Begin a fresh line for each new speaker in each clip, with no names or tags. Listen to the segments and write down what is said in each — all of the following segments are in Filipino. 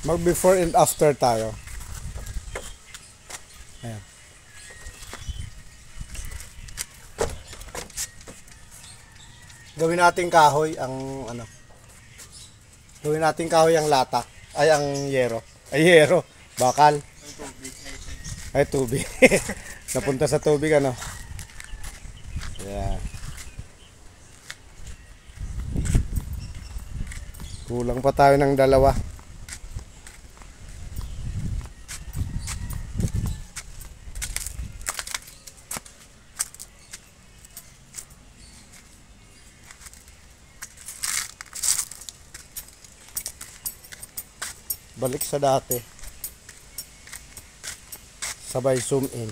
Mag before and after tayo. Ayan. Gawin nating kahoy ang ano. Gawin nating kahoy ang lata. Ay ang yero. Ay yero. Bakal. Ay tubig. Napunta sa tubig ano. Ayan. Kulang pa tayo ng dalawa. Balik sa dati. Sabay zoom in.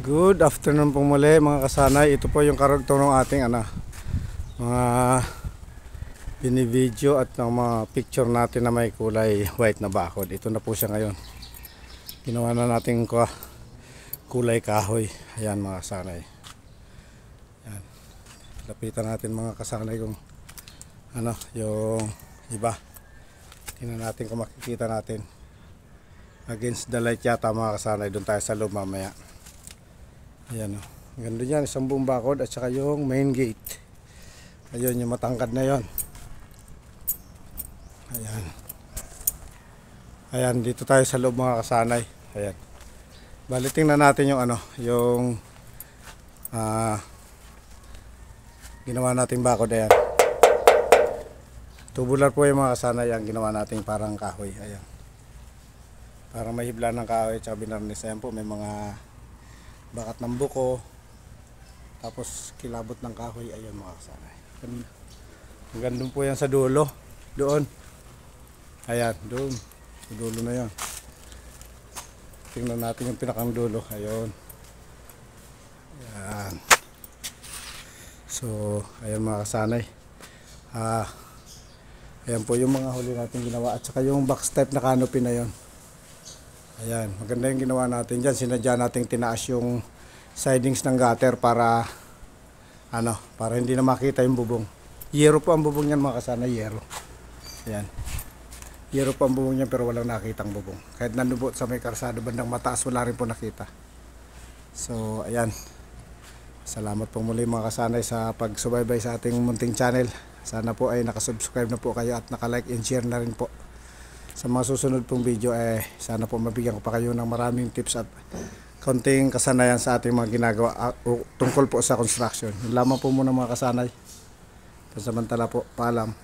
Good afternoon po muli mga kasanay. Ito po yung karugtong ng ating mga binivideo at ng mga picture natin na may kulay white na bakod. Ito na po siya ngayon. Ginawa na natin kulay kahoy. Ayan mga kasanay. Ayan. Lapitan natin mga kasanay kung yung iba. Tingnan natin kung makikita natin. Against the light yata mga kasanay. Doon tayo sa loob mamaya. Ayan o. Ganda yan. Isang buong bakod at saka yung main gate. Ayun yung matangkad na yon. Ayan. Ayan. Dito tayo sa loob mga kasanay. Ayan. Bali tingnan natin yung yung ginawa nating bakod. Ayan. Tubular po yung mga kasanay. Ang ginawa nating parang kahoy. Ayan. Parang may hibla ng kahoy at saka binarnis. Ayan po. May mga bakat ng buko, tapos kilabot ng kahoy. Ayun mga kasanay. Gandun po yan sa dulo. Doon. Ayan, doon. Sa dulo na yan. Tingnan natin yung pinakang dulo. Ayun. Ayan. So, ayun mga kasanay. Ayan po yung mga huli natin ginawa. At saka yung box type na canopy na yon. Ayan, maganda yung ginawa natin dyan. Sinadya natin tinaas yung sidings ng gutter para para hindi na makita yung bubong. Yero po ang bubong niyan mga kasana, yero. Ayan. Yero po ang bubong niyan pero walang nakitang bubong. Kahit nanubot sa may karsado bandang mataas, wala rin po nakita. So, ayan. Salamat po muli mga kasanay sa pagsubaybay sa ating munting channel. Sana po ay nakasubscribe na po kayo at nakalike and share na rin po. Sa mga susunod pong video sana po mabigyan ko pa kayo ng maraming tips at konting kasanayan sa ating mga ginagawa tungkol po sa construction. Yun lamang po muna mga kasanay. Pansamantala po, paalam.